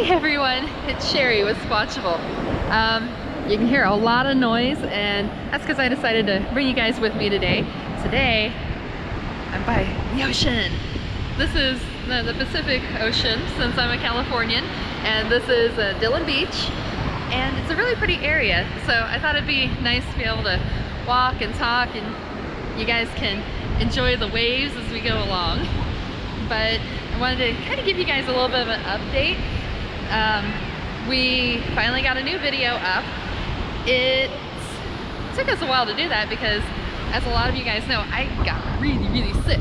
Hey everyone, it's Sherry with Squatchable. You can hear a lot of noise, and that's because I decided to bring you guys with me today. Today, I'm by the ocean. This is the Pacific Ocean, since I'm a Californian, and this is Dillon Beach, and it's a really pretty area. So I thought it'd be nice to be able to walk and talk, and you guys can enjoy the waves as we go along. But I wanted to kind of give you guys a little bit of an update. We finally got a new video up. It took us a while to do that because, as a lot of you guys know, I got really sick.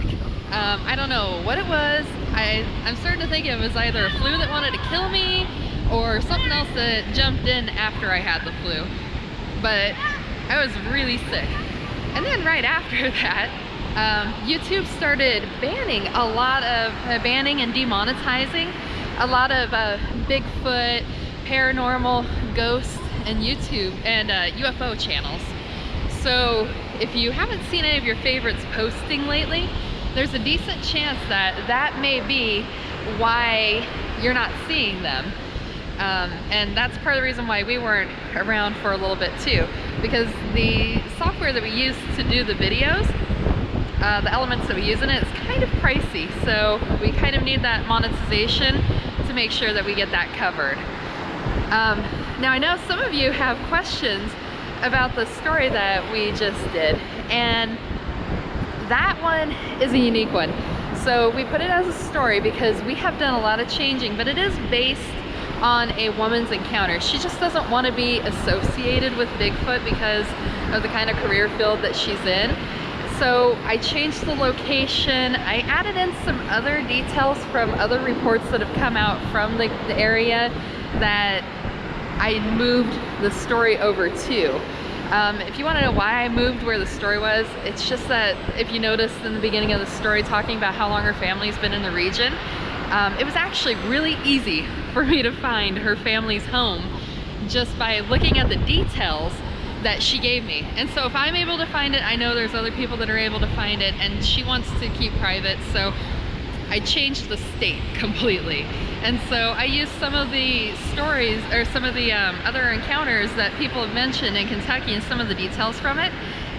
I don't know what it was. I'm starting to think it was either a flu that wanted to kill me or something else that jumped in after I had the flu. But I was really sick. And then right after that, YouTube started banning and demonetizing a lot of Bigfoot, paranormal, ghost, and YouTube and UFO channels. So if you haven't seen any of your favorites posting lately, there's a decent chance that that may be why you're not seeing them. And that's part of the reason why we weren't around for a little bit too, because the software that we use to do the videos, the elements that we use in it, is kind of pricey, so we kind of need that monetization to make sure that we get that covered. Now I know some of you have questions about the story that we just did, and that one is a unique one. So we put it as a story because we have done a lot of changing, but it is based on a woman's encounter. She just doesn't want to be associated with Bigfoot because of the kind of career field that she's in. So I changed the location. I added in some other details from other reports that have come out from the area that I moved the story over to. If you want to know why I moved where the story was, it's just that if you noticed in the beginning of the story talking about how long her family's been in the region, it was actually really easy for me to find her family's home just by looking at the details that she gave me. And so if I'm able to find it, I know there's other people that are able to find it, and she wants to keep private, so I changed the state completely. And so I used some of the stories, or some of the other encounters that people have mentioned in Kentucky and some of the details from it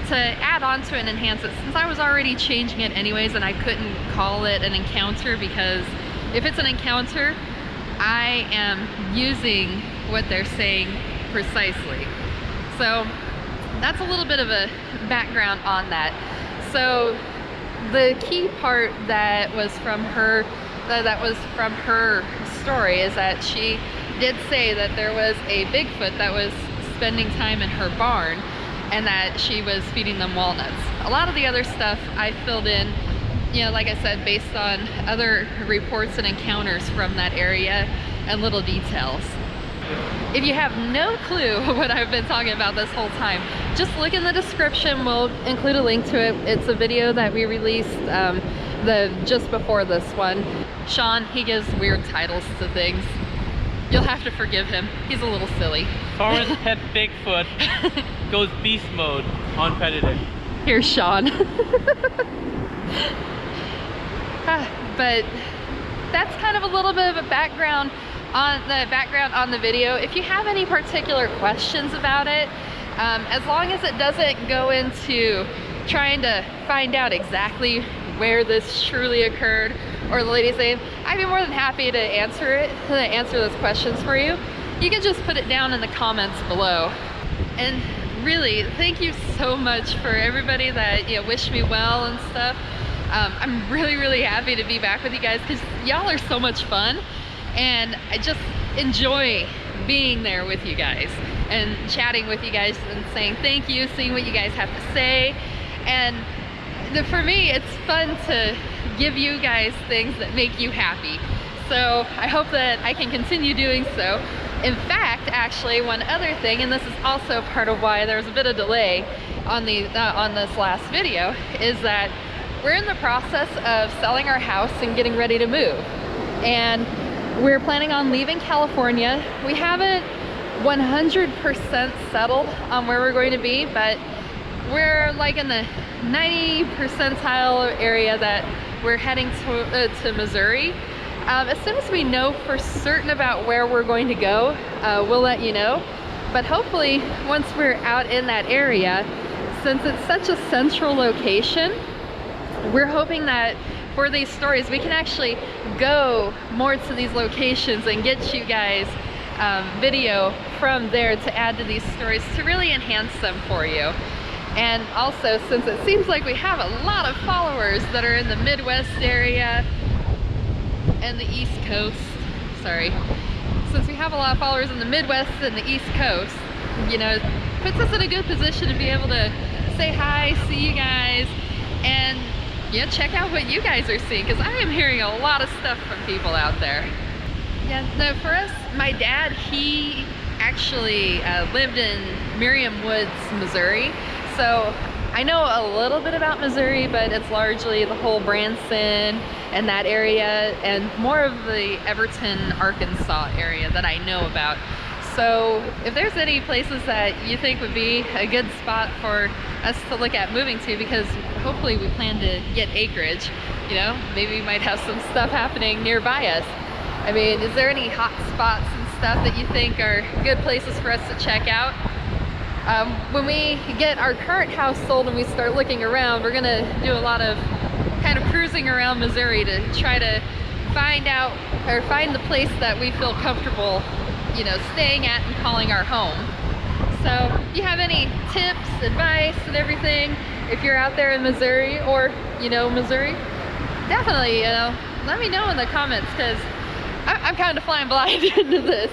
to add on to it and enhance it, since I was already changing it anyways and I couldn't call it an encounter, because if it's an encounter, I am using what they're saying precisely. So that's a little bit of a background on that. So the key part that was from her story is that she did say that there was a Bigfoot that was spending time in her barn and that she was feeding them walnuts. A lot of the other stuff I filled in, you know, like I said, based on other reports and encounters from that area and little details. If you have no clue what I've been talking about this whole time, just look in the description. We'll include a link to it. It's a video that we released just before this one. Sean, he gives weird titles to things. You'll have to forgive him. He's a little silly. Forest pet Bigfoot goes beast mode on Predator. Here's Sean. But that's kind of a little bit of a background on the video. If you have any particular questions about it, as long as it doesn't go into trying to find out exactly where this truly occurred or the lady's name, I'd be more than happy to answer those questions for you. You can just put it down in the comments below. And really, thank you so much for everybody that, you know, wished me well and stuff. I'm really happy to be back with you guys because y'all are so much fun, and I just enjoy being there with you guys and chatting with you guys and saying thank you, seeing what you guys have to say. And for me, it's fun to give you guys things that make you happy. So I hope that I can continue doing so. In fact, actually, one other thing, and this is also part of why there was a bit of delay on this last video, is that we're in the process of selling our house and getting ready to move. And we're planning on leaving California. We haven't 100% settled on where we're going to be, but we're like in the 90 percentile area that we're heading to Missouri. As soon as we know for certain about where we're going to go, we'll let you know. But hopefully, once we're out in that area, since it's such a central location, we're hoping that for these stories, we can actually go more to these locations and get you guys video from there to add to these stories to really enhance them for you. And also, since it seems like we have a lot of followers that are in the Midwest area and the East Coast, since we have a lot of followers in the Midwest and the East Coast, you know, puts us in a good position to be able to say hi, see you guys, and yeah, check out what you guys are seeing, because I am hearing a lot of stuff from people out there. Yeah, no, for us, my dad, he actually lived in Merriam Woods, Missouri, so I know a little bit about Missouri, but it's largely the whole Branson and that area, and more of the Everton, Arkansas area that I know about. So if there's any places that you think would be a good spot for us to look at moving to, because hopefully we plan to get acreage, you know, maybe we might have some stuff happening nearby us. I mean, is there any hot spots and stuff that you think are good places for us to check out? When we get our current house sold and we start looking around, we're gonna do a lot of kind of cruising around Missouri to try to find out, or find the place that we feel comfortable, you know, staying at and calling our home. So if you have any tips, advice, and everything, if you're out there in Missouri, or, you know, Missouri, definitely, you know, let me know in the comments, because I'm kind of flying blind into this.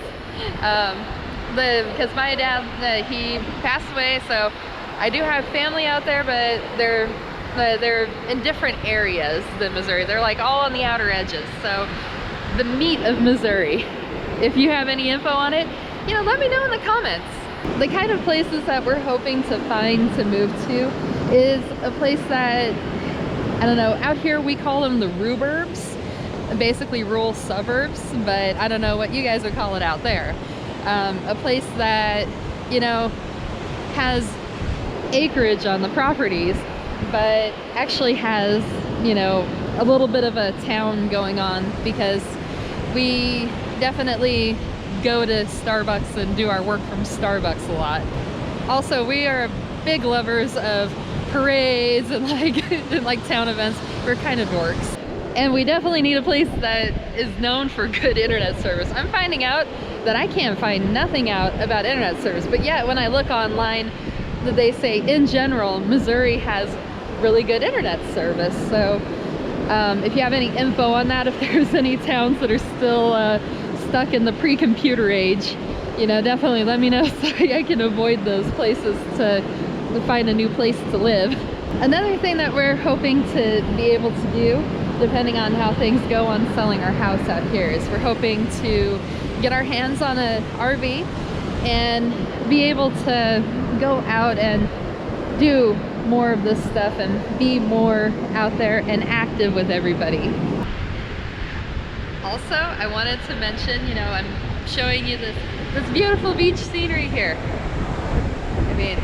Because my dad, he passed away, so I do have family out there, but they're in different areas than Missouri. They're like all on the outer edges. So the meat of Missouri, if you have any info on it, you know, let me know in the comments. The kind of places that we're hoping to find to move to is a place that, I don't know, out here we call them the rhuburbs, basically rural suburbs, but I don't know what you guys would call it out there. A place that, you know, has acreage on the properties, but actually has, you know, a little bit of a town going on, because we definitely go to Starbucks and do our work from Starbucks a lot. Also, we are big lovers of parades and like town events. We're kind of dorks. And we definitely need a place that is known for good internet service. I'm finding out that I can't find nothing out about internet service, but yet when I look online, they say in general Missouri has really good internet service. So if you have any info on that, if there's any towns that are still stuck in the pre-computer age, you know, definitely let me know so I can avoid those places to find a new place to live. Another thing that we're hoping to be able to do, depending on how things go on selling our house out here, is we're hoping to get our hands on an RV and be able to go out and do more of this stuff and be more out there and active with everybody. Also, I wanted to mention, you know, I'm showing you this beautiful beach scenery here. I mean,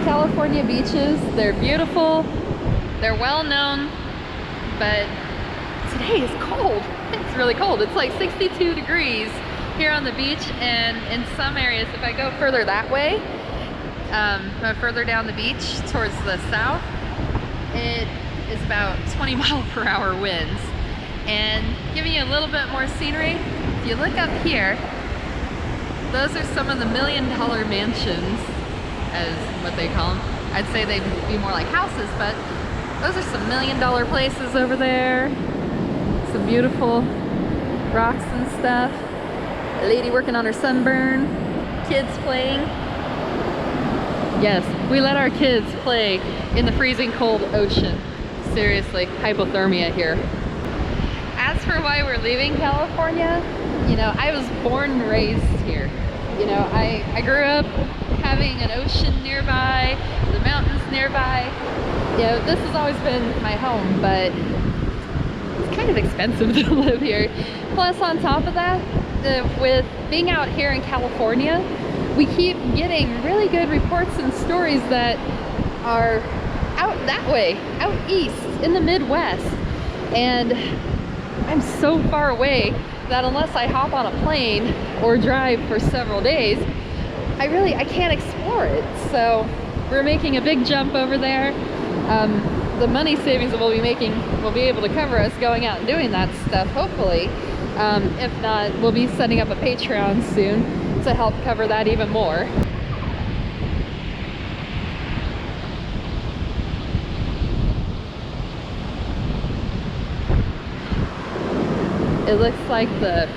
California beaches, they're beautiful, they're well known, but today is cold. It's really cold. It's like 62 degrees here on the beach, and in some areas, if I go further that way, further down the beach towards the south, it is about 20 mile/hour winds. And giving you a little bit more scenery, if you look up here, those are some of the $1 million mansions, as what they call them. I'd say they'd be more like houses, but those are some $1 million places over there. Some beautiful rocks and stuff. A lady working on her sunburn. Kids playing. Yes, we let our kids play in the freezing cold ocean. Seriously, hypothermia here. As for why we're leaving California, you know, I was born and raised here. You know, I grew up having an ocean nearby, the mountains nearby. You know, this has always been my home, but it's kind of expensive to live here. Plus, on top of that, with being out here in California, we keep getting really good reports and stories that are out that way, out east, in the Midwest. And I'm so far away that unless I hop on a plane or drive for several days, I can't explore it. So we're making a big jump over there. The money savings that we'll be making will be able to cover us going out and doing that stuff, hopefully. If not, we'll be setting up a Patreon soon to help cover that even more. It looks like the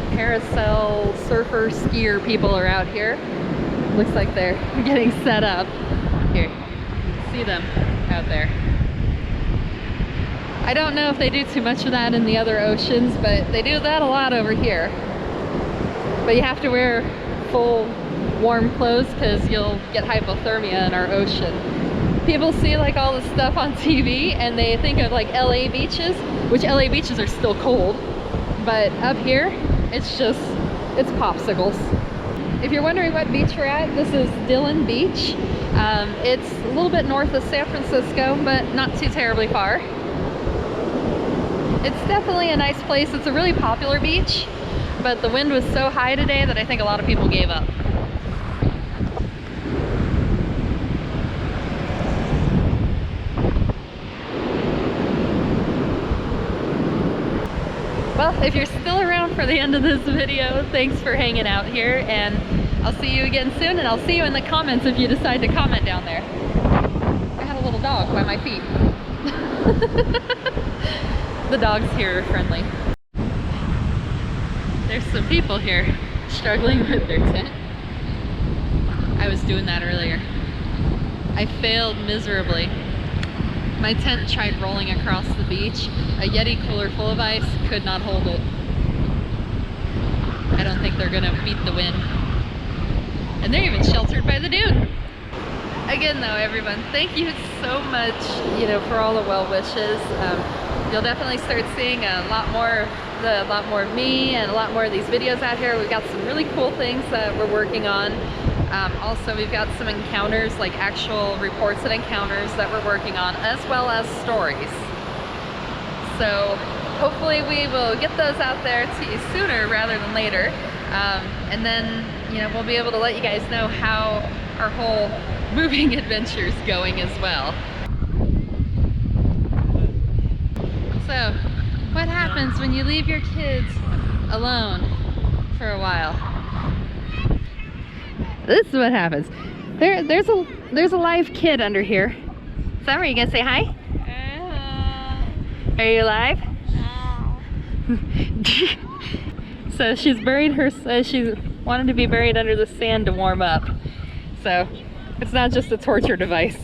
parasail surfer skier people are out here. Looks like they're getting set up. Here, see them out there. I don't know if they do too much of that in the other oceans, but they do that a lot over here. But you have to wear full warm clothes because you'll get hypothermia in our ocean. People see like all this stuff on TV and they think of like LA beaches, which LA beaches are still cold. But up here, it's popsicles. If you're wondering what beach we're at, this is Dillon Beach. It's a little bit north of San Francisco, but not too terribly far. It's definitely a nice place. It's a really popular beach, but the wind was so high today that I think a lot of people gave up. Well, if you're still around for the end of this video, thanks for hanging out here, and I'll see you again soon, and I'll see you in the comments if you decide to comment down there. I had a little dog by my feet. The dogs here are friendly. There's some people here struggling with their tent. I was doing that earlier. I failed miserably. My tent tried rolling across the beach. A Yeti cooler full of ice could not hold it. I don't think they're gonna beat the wind. And they're even sheltered by the dune. Again though, everyone, thank you so much, for all the well wishes. You'll definitely start seeing a lot more of me and a lot more of these videos out here. We've got some really cool things that we're working on. Also, we've got some encounters, like actual reports and encounters that we're working on, as well as stories. So hopefully we will get those out there to you sooner rather than later. And then, we'll be able to let you guys know how our whole moving adventure is going as well. So, what happens when you leave your kids alone for a while? This is what happens. There's a live kid under here. Summer, you gonna say hi? Are you alive? So she's buried she wanted to be buried under the sand to warm up. So it's not just a torture device.